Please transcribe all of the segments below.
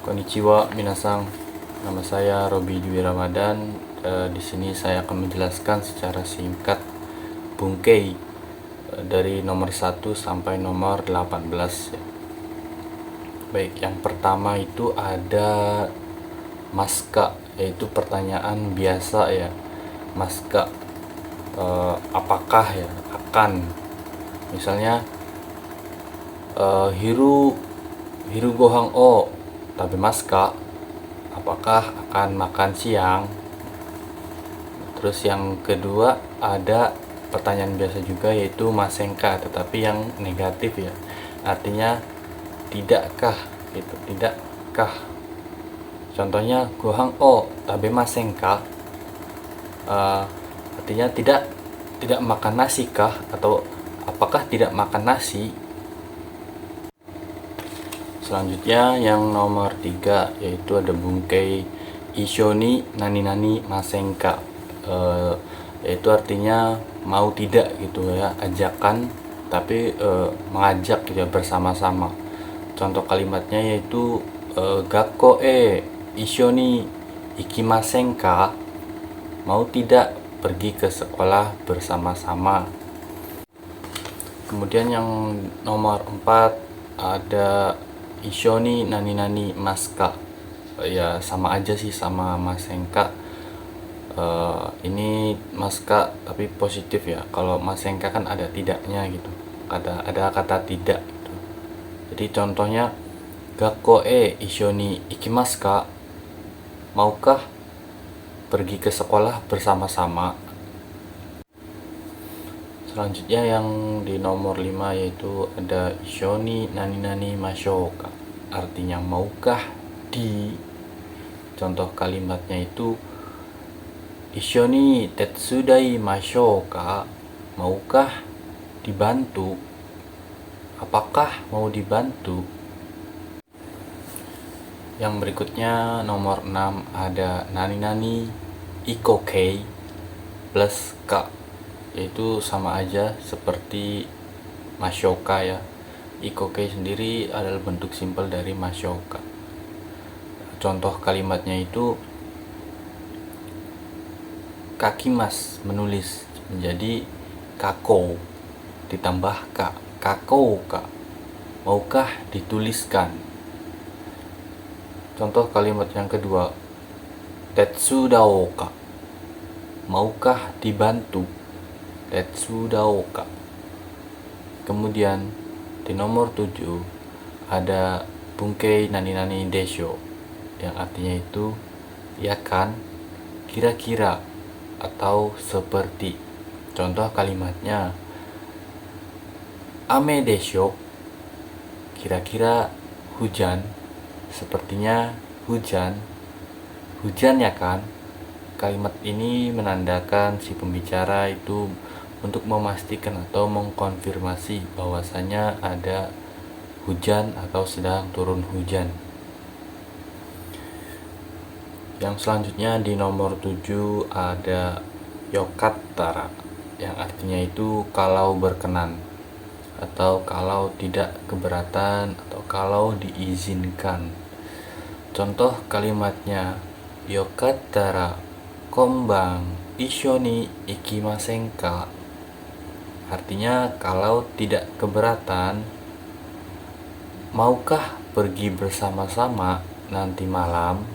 Konnichiwa minasang, nama saya Robi Dwi Ramadan. Di sini saya akan menjelaskan secara singkat bungkei dari nomor 1 sampai nomor 18 ya. Baik, yang pertama itu ada maska, yaitu pertanyaan biasa ya. Maska, apakah ya, akan. Misalnya hiru gohang o tabe maska, apakah akan makan siang. Terus yang kedua ada pertanyaan biasa juga, yaitu masenka, tetapi yang negatif ya, artinya tidakkah gitu, tidakkah. Contohnya gohang o tabe masenka, artinya tidak makan nasi kah, atau apakah tidak makan nasi. Selanjutnya yang nomor 3 yaitu ada bungkei ishoni nani nani masenka, yaitu artinya mau tidak gitu ya, ajakan tapi mengajak gitu ya, bersama-sama. Contoh kalimatnya yaitu gakko ishoni ikimasenka, mau tidak pergi ke sekolah bersama-sama. Kemudian yang nomor 4 ada ishoni nani nani maska, ya sama aja sih sama masenka. Ini maska tapi positif ya, kalau masenka kan ada tidaknya gitu, ada kata tidak gitu. Jadi contohnya gakko ishoni ikimasu ka, maukah pergi ke sekolah bersama-sama. Selanjutnya yang di nomor 5 yaitu ada ishoni nani nani mashou ka, artinya maukah di. Contoh kalimatnya itu ishoni tetsudai mashou ka, maukah dibantu, apakah mau dibantu. Yang berikutnya nomor 6 ada nani nani ikokei plus ka, yaitu sama aja seperti mashoka ya. Ikokei sendiri adalah bentuk simpel dari mashoka. Contoh kalimatnya itu kakimas, menulis, menjadi kako ditambah ka, kako ka, maukah dituliskan. Contoh kalimat yang kedua tetsudao ka, maukah dibantu, tetsudao ka. Kemudian di nomor 7 ada bungkei nani nani desho, yang artinya itu ya kan, kira-kira, atau seperti. Contoh kalimatnya ame desho, kira-kira hujan, sepertinya hujan, hujan ya kan. Kalimat ini menandakan si pembicara itu untuk memastikan atau mengkonfirmasi bahwasanya ada hujan atau sedang turun hujan. Yang selanjutnya di nomor 7 ada yokattara, yang artinya itu kalau berkenan, atau kalau tidak keberatan, atau kalau diizinkan. Contoh kalimatnya yokattara kombang ishoni ikimasen ka, artinya kalau tidak keberatan, maukah pergi bersama-sama nanti malam.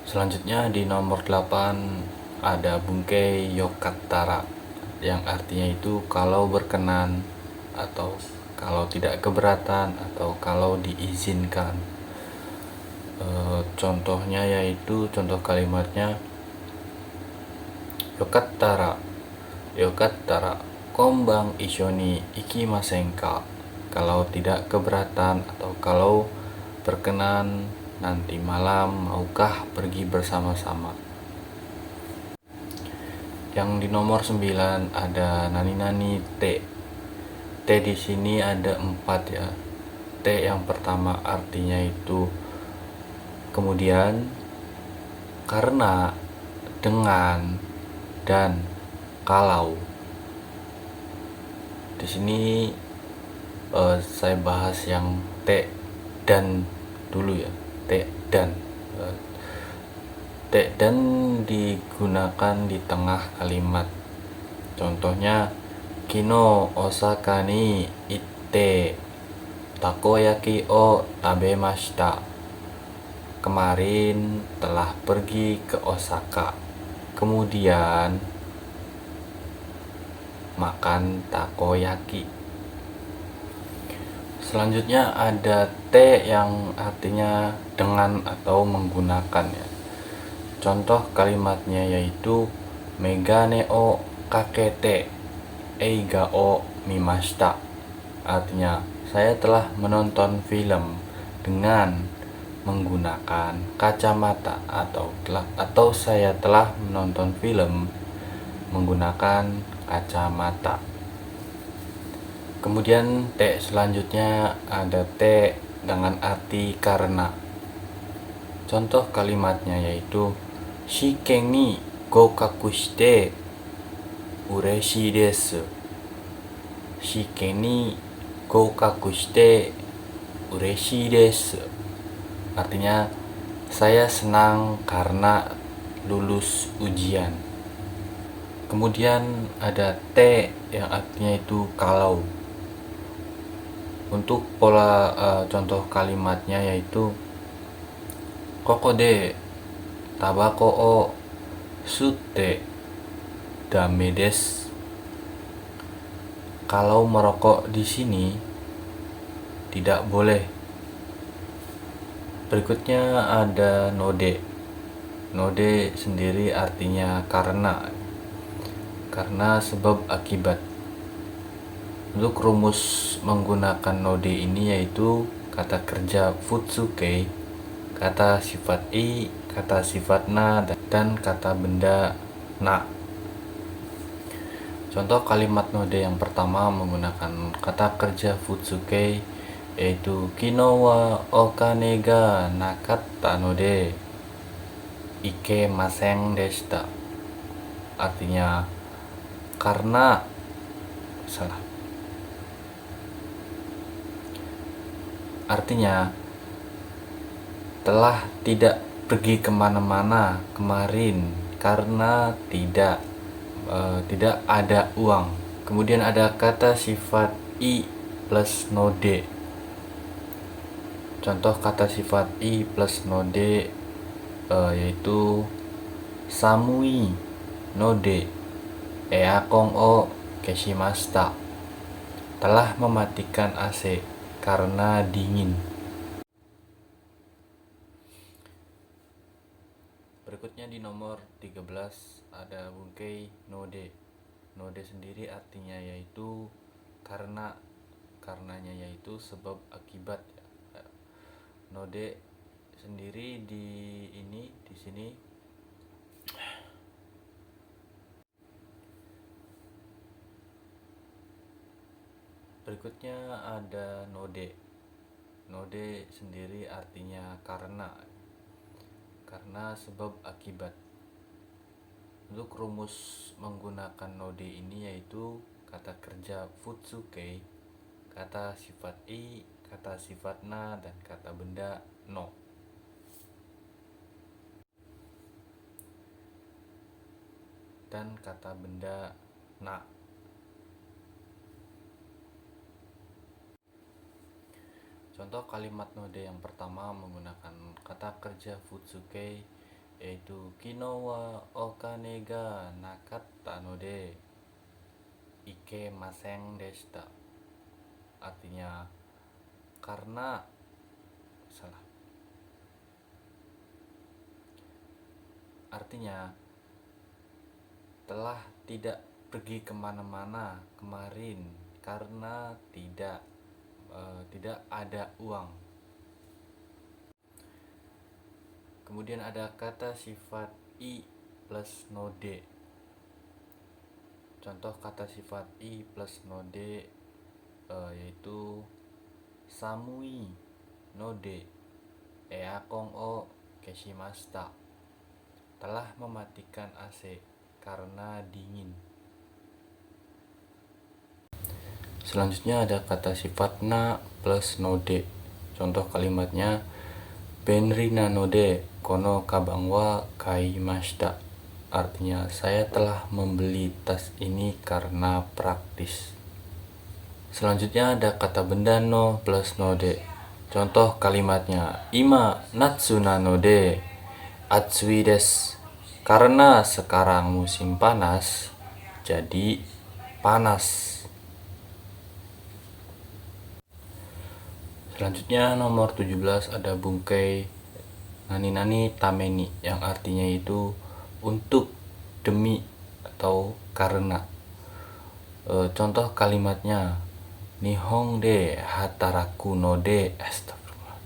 Selanjutnya di nomor 8 ada bungkei yokattara, yang artinya itu kalau berkenan, atau kalau tidak keberatan, atau kalau diizinkan. Contohnya yaitu contoh kalimatnya yokattara kombang ishoni ikimasen ka, kalau tidak keberatan atau kalau berkenan nanti malam, maukah pergi bersama-sama. Yang di nomor 9 ada nani nani te. Te di sini ada 4 ya. Te yang pertama artinya itu kemudian, karena, dengan, dan kalau. Di sini saya bahas yang te dan dulu ya. te dan. Te dan digunakan di tengah kalimat. Contohnya, Kino Osaka ni itte takoyaki o tabemashita. Kemarin telah pergi ke Osaka, kemudian makan takoyaki. Selanjutnya ada te yang artinya dengan atau menggunakan ya. Contoh kalimatnya yaitu megane o kakete eiga o mimashita. Artinya, saya telah menonton film dengan menggunakan kacamata, atau saya telah menonton film menggunakan kacamata. Kemudian te selanjutnya ada te dengan arti karena. Contoh kalimatnya yaitu shiken ni goukaku shite ureshii desu. Shiken ni goukaku shite ureshii desu. Artinya, saya senang karena lulus ujian. Kemudian ada te yang artinya itu kalau. Untuk pola contoh kalimatnya yaitu koko de tabako o sutte dame desu. Kalau merokok di sini tidak boleh. Berikutnya ada node. Node sendiri artinya karena sebab akibat. Untuk rumus menggunakan node ini yaitu kata kerja futsuke, kata sifat i, kata sifat na, dan kata benda na. Contoh kalimat node yang pertama menggunakan kata kerja futsuke yaitu kino wa okane ga nakatta node ikemasen deshita. Artinya karena Artinya telah tidak pergi kemana-mana kemarin karena tidak ada uang. Kemudian ada kata sifat i plus node. Contoh kata sifat i plus node yaitu samui node eakon o keshimashita. Telah mematikan AC karena dingin. Berikutnya di nomor 13 ada bunkei node. Node sendiri artinya yaitu karenanya yaitu sebab akibat. Node sendiri di sini berikutnya ada node. Node sendiri artinya karena sebab akibat. Untuk rumus menggunakan node ini yaitu kata kerja futsuke, kata sifat i, kata sifat na, dan kata benda no. Dan kata benda na. Contoh kalimat node yang pertama menggunakan kata kerja futsuke yaitu kino wa okane ga nakatta node ikemasen deshita. Artinya Artinya telah tidak pergi kemana-mana kemarin karena tidak ada uang. Kemudian ada kata sifat i plus node. Contoh kata sifat i plus node yaitu samui node eakon o keshimashita. Telah mematikan AC karena dingin. Selanjutnya ada kata sifat na plus node. Contoh kalimatnya Benri nanode kono kabang wa kaimashita. Artinya saya telah membeli tas ini karena praktis. Selanjutnya ada kata benda no plus node. Contoh kalimatnya, ima natsu nanode atsui desu. Karena sekarang musim panas, jadi panas. Selanjutnya nomor 17 ada bungkai nani-nani tameni yang artinya itu untuk, demi, atau karena. Contoh kalimatnya, Nihon de hataraku no de. Astagfirullah.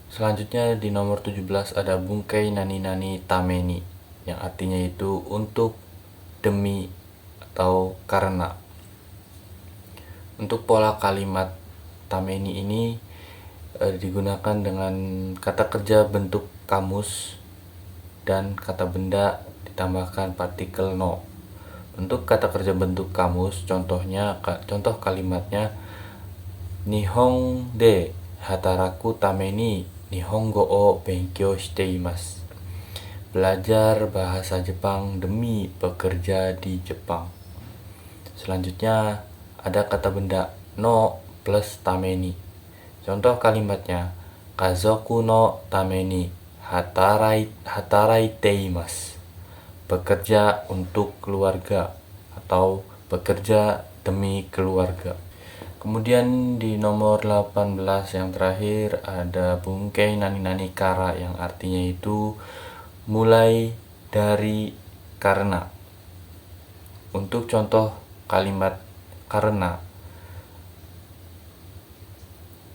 Selanjutnya di nomor 17 ada bungkai nani-nani tameni yang artinya itu untuk, demi, atau karena. Untuk pola kalimat tameni ini digunakan dengan kata kerja bentuk kamus dan kata benda ditambahkan partikel no. Untuk kata kerja bentuk kamus, contoh kalimatnya, Nihon de hataraku tameni Nihongo o benkyou shite imasu. Belajar bahasa Jepang demi bekerja di Jepang. Selanjutnya ada kata benda no plus tameni. Contoh kalimatnya, kazoku no tameni hataraite imasu. Bekerja untuk keluarga atau bekerja demi keluarga. Kemudian di nomor 18 yang terakhir ada bungkai nani-nani kara yang artinya itu mulai dari karena. Untuk contoh kalimat karena,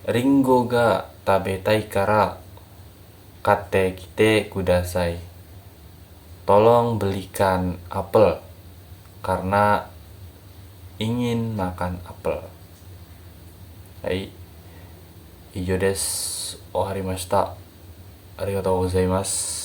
Ringo ga tabetai kara katte kite kudasai. Tolong belikan apel karena ingin makan apel. Hai, ijo desu. Oharimashita. Arigatou gozaimasu.